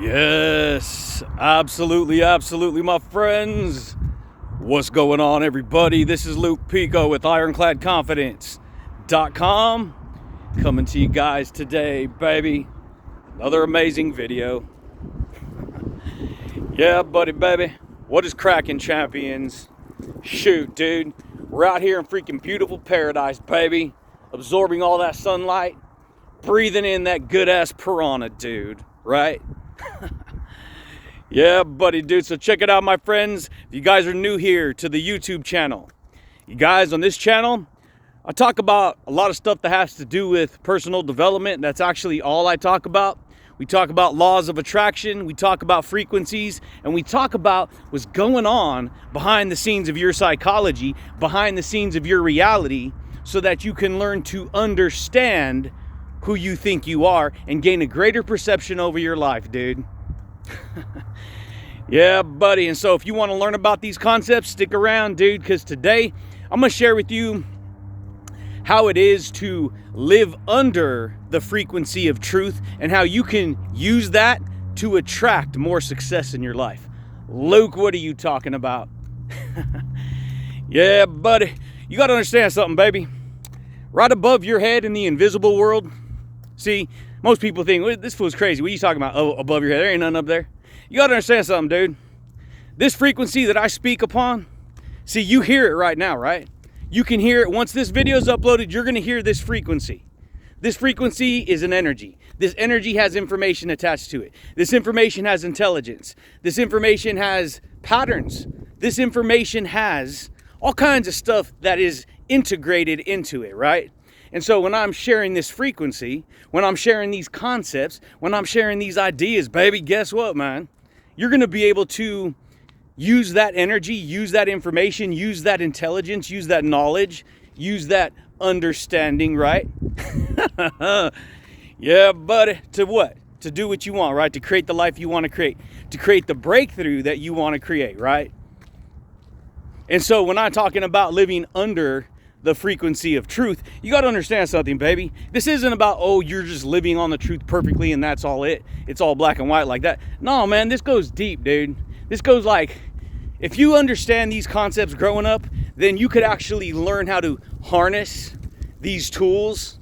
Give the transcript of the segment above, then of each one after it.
Yes, absolutely, absolutely, my friends. What's going on, everybody? This is Luke Pico with IroncladConfidence.com coming to you guys today, baby. Another amazing video. Yeah, buddy, baby. What is cracking, champions? Shoot, dude. We're out here in freaking beautiful paradise, baby. Absorbing all that sunlight. Breathing in that good-ass piranha, dude. Right? Yeah, buddy, dude. So check it out, my friends. If you guys are new here to the YouTube channel, you guys, on this channel, I talk about a lot of stuff that has to do with personal development. That's actually all I talk about. We talk about laws of attraction, we talk about frequencies, and we talk about what's going on behind the scenes of your psychology, behind the scenes of your reality, so that you can learn to understand who you think you are and gain a greater perception over your life, dude. Yeah, buddy. And so if you want to learn about these concepts, stick around, dude, because today I'm going to share with you how it is to live under the frequency of truth and how you can use that to attract more success in your life. Luke, what are you talking about? Yeah, buddy. You got to understand something, baby. Right above your head in the invisible world. See, most people think, well, this fool's crazy. What are you talking about? Oh, above your head. There ain't nothing up there. You got to understand something, dude. This frequency that I speak upon, see, you hear it right now, right? You can hear it. Once this video is uploaded, you're going to hear this frequency. This frequency is an energy. This energy has information attached to it. This information has intelligence. This information has patterns. This information has all kinds of stuff that is integrated into it, right? And so when I'm sharing this frequency, when I'm sharing these concepts, when I'm sharing these ideas, baby, guess what, man? You're going to be able to use that energy, use that information, use that intelligence, use that knowledge, use that understanding, right? Yeah, buddy. To what? To do what you want, right? To create the life you want to create. To create the breakthrough that you want to create, right? And so when I'm talking about living under the frequency of truth, you got to understand something, baby. This isn't about, oh, you're just living on the truth perfectly and that's all it. It's all black and white like that. No, man, this goes deep, dude. This goes like, if you understand these concepts growing up, then you could actually learn how to harness these tools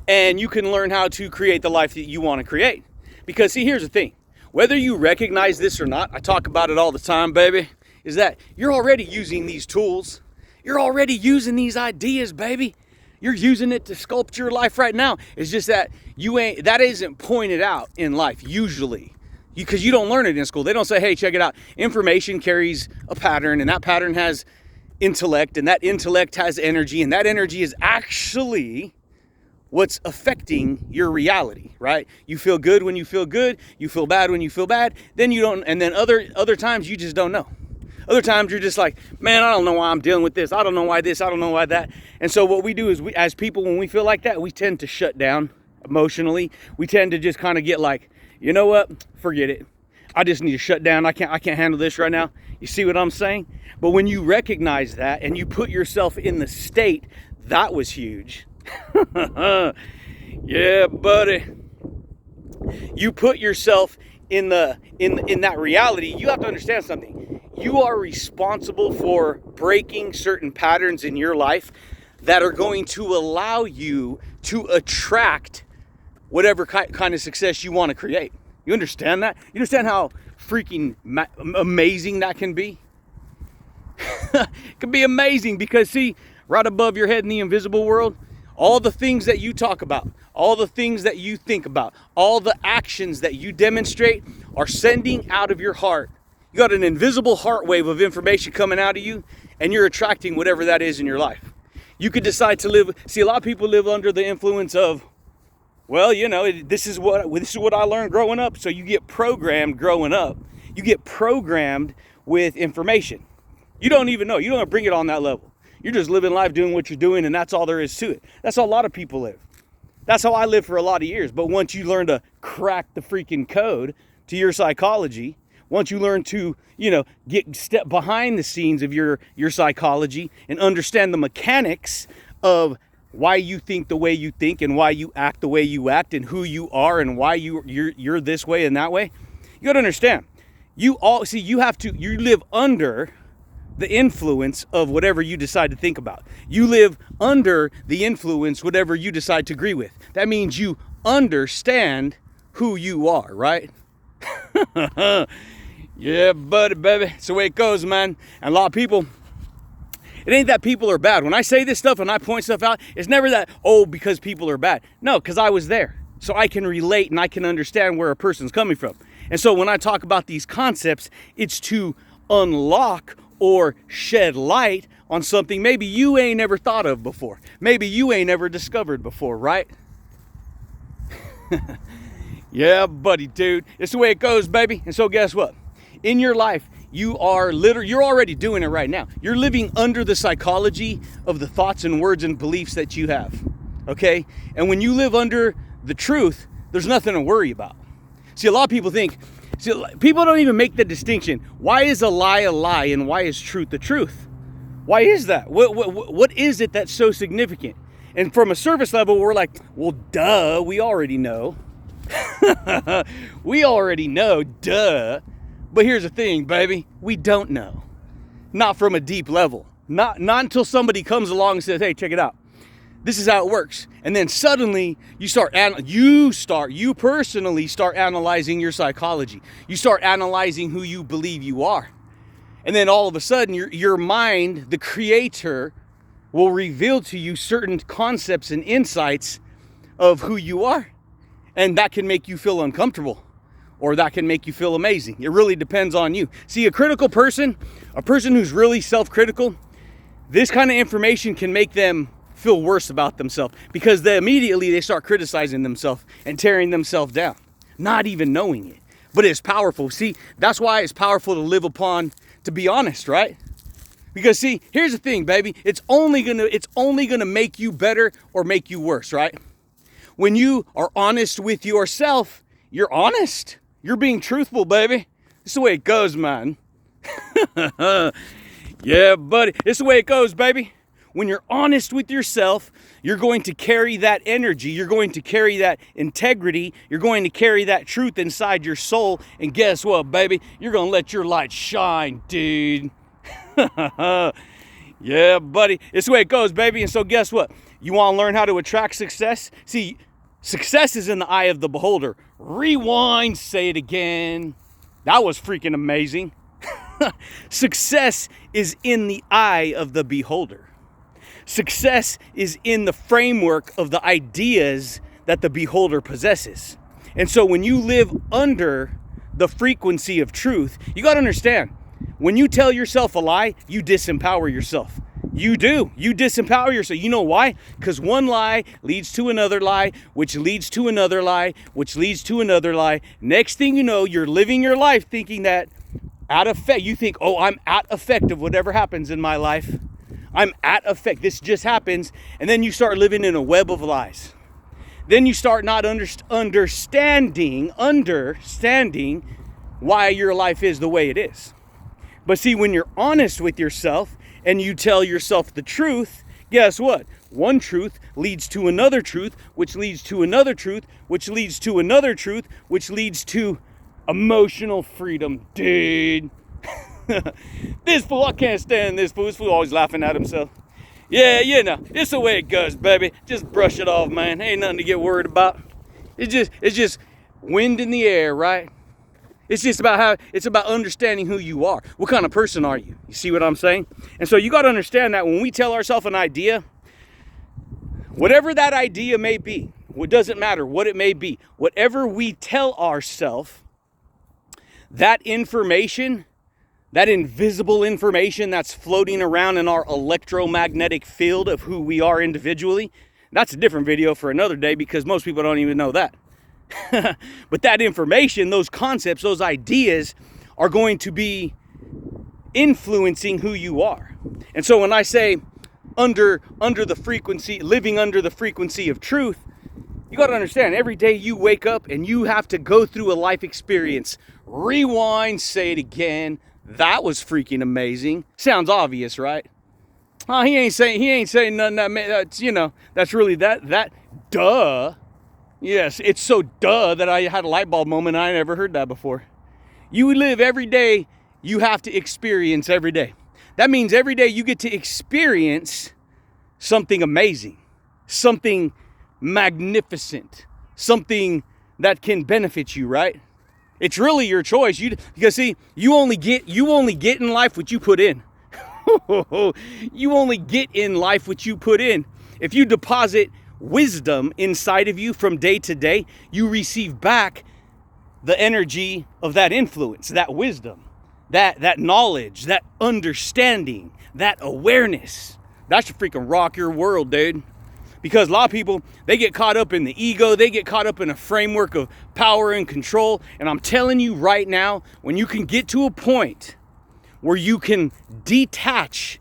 and you can learn how to create the life that you want to create. Because see, here's the thing. Whether you recognize this or not, I talk about it all the time, baby, is that you're already using these tools. You're already using these ideas, baby. You're using it to sculpt your life right now. It's just that that isn't pointed out in life usually, because you don't learn it in school. They don't say, hey, check it out. Information carries a pattern, and that pattern has intellect, and that intellect has energy, and that energy is actually what's affecting your reality, right? You feel good when you feel good. You feel bad when you feel bad. Then you don't, and then other times you just don't know. Other times you're just like, man, I don't know why I'm dealing with this. I don't know why this. I don't know why that. And so what we do is, as people, when we feel like that, we tend to shut down emotionally. We tend to just kind of get like, you know what? Forget it. I just need to shut down. I can't handle this right now. You see what I'm saying? But when you recognize that and you put yourself in the state, that was huge. Yeah, buddy. You put yourself in that reality. You have to understand something. You are responsible for breaking certain patterns in your life that are going to allow you to attract whatever kind of success you want to create. You understand that? You understand how freaking amazing that can be? It can be amazing because, see, right above your head in the invisible world, all the things that you talk about, all the things that you think about, all the actions that you demonstrate are sending out of your heart. You got an invisible heart wave of information coming out of you, and you're attracting whatever that is in your life. You could decide to live. See, a lot of people live under the influence of, well, you know, this is what I learned growing up. So you get programmed growing up. You get programmed with information. You don't even know. You don't bring it on that level. You're just living life doing what you're doing, and that's all there is to it. That's how a lot of people live. That's how I lived for a lot of years. But once you learn to crack the freaking code to your psychology, once you learn to, step behind the scenes of your psychology and understand the mechanics of why you think the way you think and why you act the way you act and who you are and why you're this way and that way. You got to understand, you live under the influence of whatever you decide to think about. You live under the influence whatever you decide to agree with. That means you understand who you are, right? Yeah, buddy, baby. It's the way it goes, man. And a lot of people, it ain't that people are bad. When I say this stuff and I point stuff out, it's never that, oh, because people are bad. No, because I was there. So I can relate and I can understand where a person's coming from. And so when I talk about these concepts, it's to unlock or shed light on something maybe you ain't never thought of before. Maybe you ain't never discovered before, right? Yeah, buddy, dude. It's the way it goes, baby. And so guess what? In your life, you're already doing it right now. You're living under the psychology of the thoughts and words and beliefs that you have, okay? And when you live under the truth, there's nothing to worry about. See, a lot of people people don't even make the distinction. Why is a lie and why is truth the truth? Why is that? What is it that's so significant? And from a surface level, we're like, well, duh, we already know. We already know, duh. But here's the thing, baby, we don't know. Not from a deep level. Not until somebody comes along and says, hey, check it out. This is how it works. And then suddenly you personally start analyzing your psychology. You start analyzing who you believe you are. And then all of a sudden your mind, the creator, will reveal to you certain concepts and insights of who you are. And that can make you feel uncomfortable, or that can make you feel amazing. It really depends on you. See, a critical person, a person who's really self-critical, this kind of information can make them feel worse about themselves because immediately they start criticizing themselves and tearing themselves down, not even knowing it. But it's powerful. See, that's why it's powerful to be honest, right? Because see, here's the thing, baby. It's only gonna make you better or make you worse, right? When you are honest with yourself, you're honest. You're being truthful, baby. This is the way it goes, man. Yeah, buddy. This is the way it goes, baby. When you're honest with yourself, you're going to carry that energy. You're going to carry that integrity. You're going to carry that truth inside your soul. And guess what, baby? You're going to let your light shine, dude. Yeah, buddy. It's the way it goes, baby. And so guess what? You want to learn how to attract success? See, success is in the eye of the beholder. Rewind, say it again. That was freaking amazing. Success is in the eye of the beholder. Success is in the framework of the ideas that the beholder possesses. And so when you live under the frequency of truth, you got to understand, when you tell yourself a lie, you disempower yourself. You do. You disempower yourself. You know why? Because one lie leads to another lie, which leads to another lie, which leads to another lie. Next thing you know, you're living your life thinking that you think, oh, I'm at effect of whatever happens in my life. I'm at effect. This just happens. And then you start living in a web of lies. Then you start not understanding why your life is the way it is. But see, when you're honest with yourself and you tell yourself the truth, guess what? One truth leads to another truth, which leads to another truth, which leads to another truth, which leads to emotional freedom, dude. This fool, I can't stand this fool. This fool always laughing at himself. Yeah, you know, it's the way it goes, baby. Just brush it off, man. Ain't nothing to get worried about. It's just wind in the air, right? It's about understanding who you are. What kind of person are you? You see what I'm saying? And so you got to understand that when we tell ourselves an idea, whatever that idea may be, it doesn't matter what it may be, whatever we tell ourselves, that information, that invisible information that's floating around in our electromagnetic field of who we are individually, that's a different video for another day because most people don't even know that. But that information, those concepts, those ideas are going to be influencing who you are. And so when I say under the frequency, living under the frequency of truth, you got to understand, every day you wake up and you have to go through a life experience. Rewind, say it again. That was freaking amazing. Sounds obvious, right? Oh, he ain't saying nothing that, that's, that's really duh. Yes, it's so duh that I had a light bulb moment. I never heard that before. You live every day, you have to experience every day. That means every day you get to experience something amazing, something magnificent, something that can benefit you, right? It's really your choice. Because see, you only get in life what you put in. You only get in life what you put in. If you deposit wisdom inside of you from day to day, you receive back the energy of that influence, that wisdom, that knowledge, that understanding, that awareness. That should freaking rock your world, dude. Because a lot of people, they get caught up in the ego, they get caught up in a framework of power and control. And I'm telling you right now, when you can get to a point where you can detach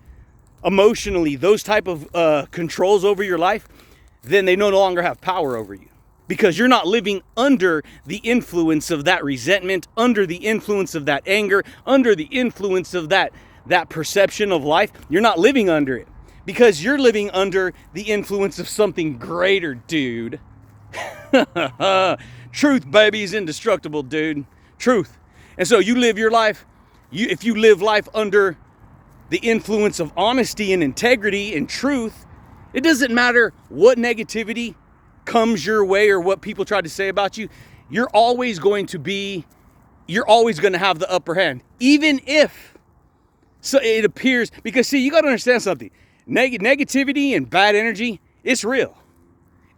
emotionally those type of controls over your life, then they no longer have power over you. Because you're not living under the influence of that resentment, under the influence of that anger, under the influence of that perception of life. You're not living under it. Because you're living under the influence of something greater, dude. Truth, baby, is indestructible, dude. Truth. And so you live your life, if you live life under the influence of honesty and integrity and truth, it doesn't matter what negativity comes your way or what people try to say about you, you're always going to have the upper hand. Even if, so it appears, because see, you got to understand something. Negativity and bad energy, it's real.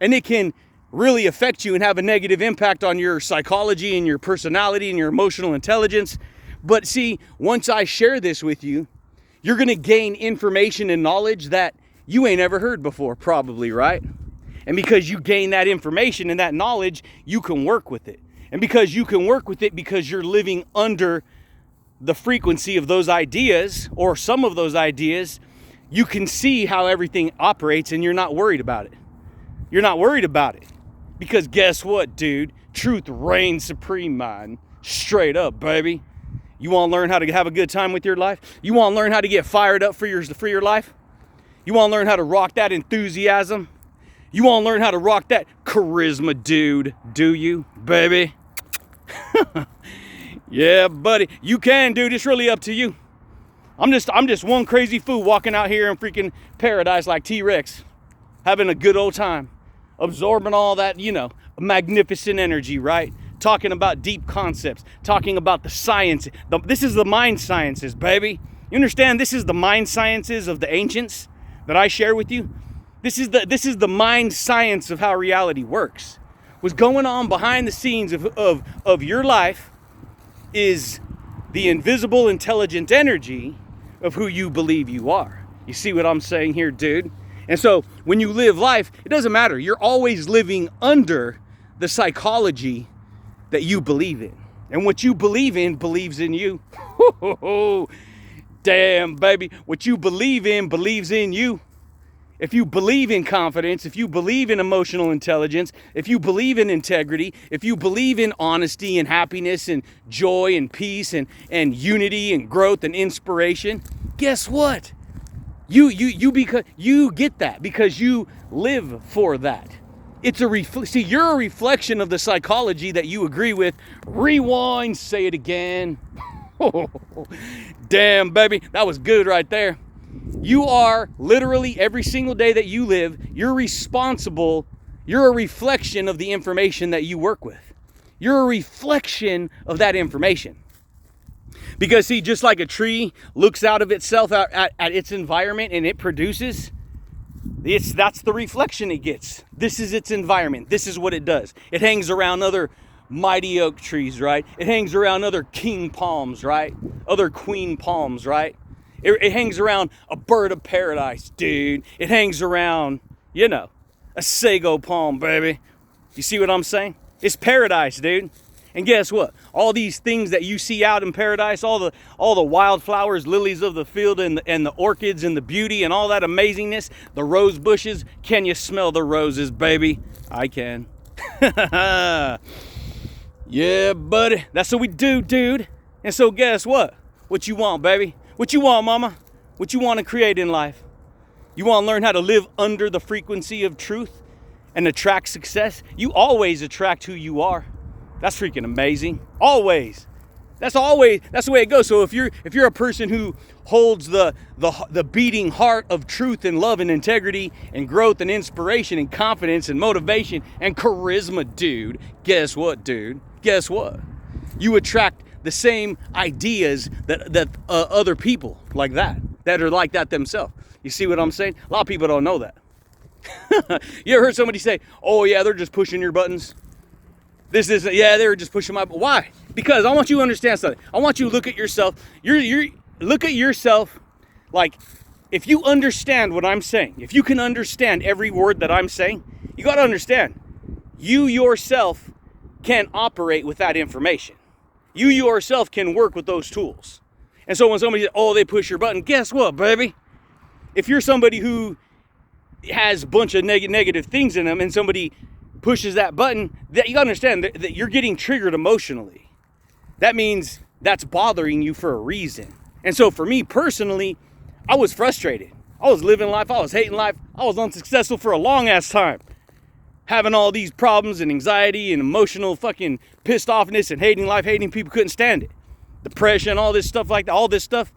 And it can really affect you and have a negative impact on your psychology and your personality and your emotional intelligence. But see, once I share this with you, you're going to gain information and knowledge that you ain't ever heard before, probably, right? And because you gain that information and that knowledge, you can work with it. And because you can work with it because you're living under the frequency of those ideas or some of those ideas, you can see how everything operates and you're not worried about it. You're not worried about it. Because guess what, dude? Truth reigns supreme, man. Straight up, baby. You want to learn how to have a good time with your life? You want to learn how to get fired up for your life? You want to learn how to rock that enthusiasm? You want to learn how to rock that charisma, dude? Do you, baby? Yeah, buddy. You can, dude. It's really up to you. I'm just one crazy fool walking out here in freaking paradise like T-Rex, having a good old time, absorbing all that, magnificent energy, right? Talking about deep concepts, talking about the science. This is the mind sciences, baby. You understand? This is the mind sciences of the ancients that I share with you. This is the mind science of how reality works. What's going on behind the scenes of your life is the invisible, intelligent energy of who you believe you are. You see what I'm saying here, dude? And so when you live life, it doesn't matter. You're always living under the psychology that you believe in. And what you believe in believes in you. Damn, baby. What you believe in believes in you. If you believe in confidence, if you believe in emotional intelligence, if you believe in integrity, if you believe in honesty and happiness and joy and peace and unity and growth and inspiration, guess what? You get that because you live for that. It's see, you're a reflection of the psychology that you agree with. Rewind, say it again. Damn, baby, that was good right there. You are literally every single day that you live, you're responsible. You're a reflection of the information that you work with. You're a reflection of that information. Because see, just like a tree looks out of itself at its environment and it produces, that's the reflection it gets. This is its environment. This is what it does. It hangs around other mighty oak trees, right? It hangs around other king palms, right? Other queen palms, right? It hangs around a bird of paradise, dude. It hangs around, a sago palm, baby. You see what I'm saying? It's paradise, dude. And guess what? All these things that you see out in paradise, all the wildflowers, lilies of the field, and the orchids and the beauty and all that amazingness, the rose bushes. Can you smell the roses, baby? I can. Yeah, buddy. That's what we do, dude. And so guess what? What you want, baby? What you want, mama? What you want to create in life? You want to learn how to live under the frequency of truth and attract success? You always attract who you are. That's freaking amazing. Always. That's the way it goes. So if you're a person who holds the beating heart of truth and love and integrity and growth and inspiration and confidence and motivation and charisma, dude, guess what, dude? Guess what? You attract the same ideas that other people like that are like that themselves. You see what I'm saying? A lot of people don't know that. You ever heard somebody say, "Oh yeah, they're just pushing your buttons"? Yeah, they were just pushing my buttons. Why? Because I want you to understand something. I want you to look at yourself. Look at yourself like, if you understand what I'm saying, if you can understand every word that I'm saying, you got to understand, you yourself can operate with that information. You yourself can work with those tools. And so when somebody says, "Oh, they push your button," guess what, baby? If you're somebody who has a bunch of negative things in them and somebody pushes that button, that you gotta understand that you're getting triggered emotionally. That means that's bothering you for a reason. And so for me personally, I was frustrated. I was living life. I was hating life. I was unsuccessful for a long ass time. Having all these problems and anxiety and emotional fucking pissed offness and hating life, hating people, couldn't stand it. Depression, all this stuff like that, all this stuff.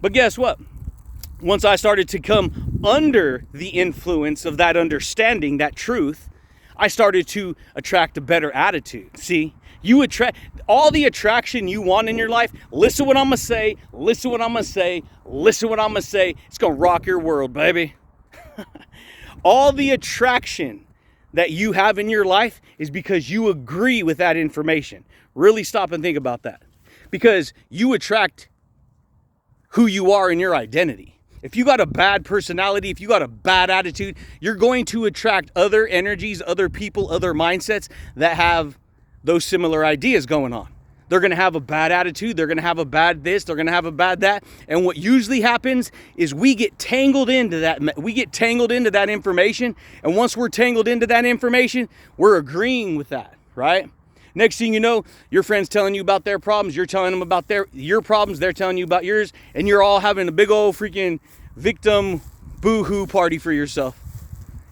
But guess what? Once I started to come under the influence of that understanding, that truth, I started to attract a better attitude. See, you attract all the attraction you want in your life. Listen what I'm gonna say, listen what I'm gonna say, listen what I'm gonna say. It's gonna rock your world, baby. All the attraction that you have in your life is because you agree with that information. Really stop and think about that. Because you attract who you are in your identity. If you got a bad personality, if you got a bad attitude, you're going to attract other energies, other people, other mindsets that have those similar ideas going on. They're going to have a bad attitude. They're going to have a bad this. They're going to have a bad that. And what usually happens is we get tangled into that. We get tangled into that information. And once we're tangled into that information, we're agreeing with that, right? Next thing you know, your friend's telling you about their problems. You're telling them about your problems. They're telling you about yours. And you're all having a big old freaking victim boo-hoo party for yourself.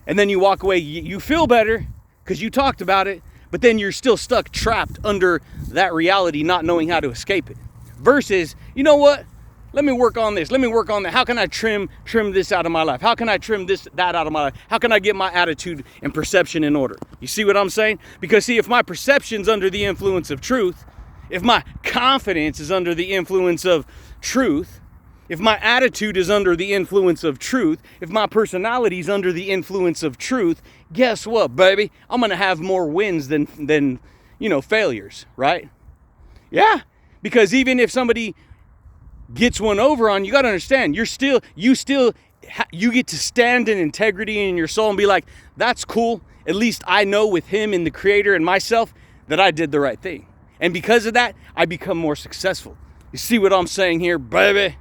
And then you walk away. You feel better because you talked about it. But then you're still stuck, trapped under that reality, not knowing how to escape it. Versus, you know what? Let me work on this. Let me work on that. How can I trim this out of my life? How can I trim that out of my life? How can I get my attitude and perception in order? You see what I'm saying? Because see, if my perception's under the influence of truth, if my confidence is under the influence of truth, if my attitude is under the influence of truth, if my personality is under the influence of truth, guess what, baby? I'm going to have more wins than failures, right? Yeah, because even if somebody gets one over on you, got to understand, you get to stand in integrity in your soul and be like, that's cool. At least I know with him and the creator and myself that I did the right thing. And because of that, I become more successful. You see what I'm saying here, baby?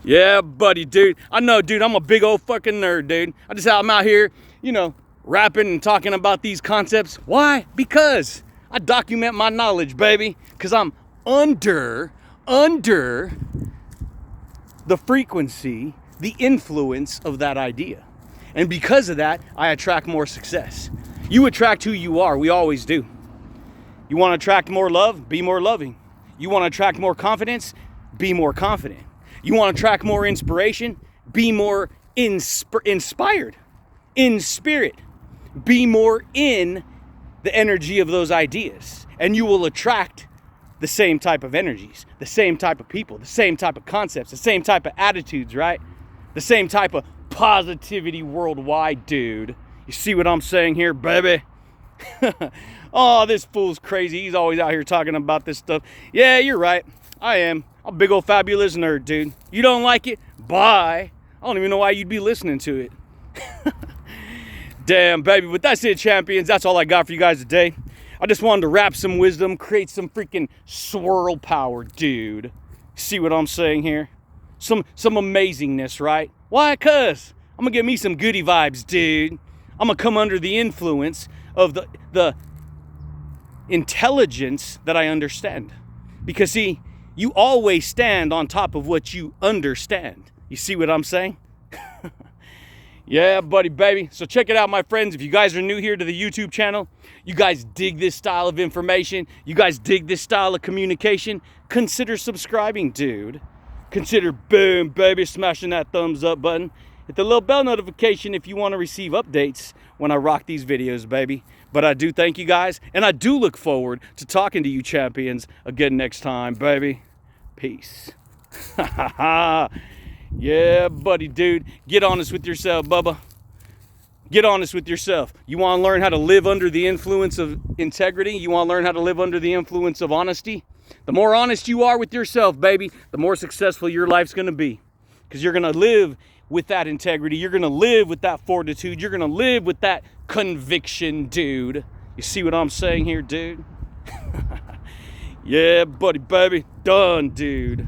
Yeah, buddy, dude. I know, dude, I'm a big old fucking nerd, dude. I'm out here, rapping and talking about these concepts. Why? Because I document my knowledge, baby. Because I'm under the frequency, the influence of that idea. And because of that, I attract more success. You attract who you are. We always do. You want to attract more love? Be more loving. You want to attract more confidence? Be more confident. You want to attract more inspiration? Be more inspired. In spirit. Be more in the energy of those ideas. And you will attract the same type of energies, the same type of people, the same type of concepts, the same type of attitudes, right? The same type of positivity worldwide, dude. You see what I'm saying here, baby? Oh, this fool's crazy. He's always out here talking about this stuff. Yeah, you're right. I am. I'm a big old fabulous nerd, dude. You don't like it? Bye. I don't even know why you'd be listening to it. Damn, baby. But that's it, champions. That's all I got for you guys today. I just wanted to wrap some wisdom, create some freaking swirl power, dude. See what I'm saying here? Some amazingness, right? Why? Cause I'm gonna get me some goody vibes, dude. I'm gonna come under the influence of the intelligence that I understand. Because see, you always stand on top of what you understand. You see what I'm saying? Yeah, buddy, baby. So check it out, my friends. If you guys are new here to the YouTube channel, you guys dig this style of information, you guys dig this style of communication, consider subscribing, dude. Consider, boom, baby, smashing that thumbs up button. Hit the little bell notification if you want to receive updates when I rock these videos, baby. But I do thank you guys, and I do look forward to talking to you champions again next time, baby. Peace. Yeah, buddy, dude. Get honest with yourself, Bubba. Get honest with yourself. You want to learn how to live under the influence of integrity? You want to learn how to live under the influence of honesty? The more honest you are with yourself, baby, the more successful your life's going to be. Because you're going to live with that integrity. You're going to live with that fortitude. You're going to live with that conviction, dude. You see what I'm saying here, dude? Yeah, buddy, baby. Done, dude.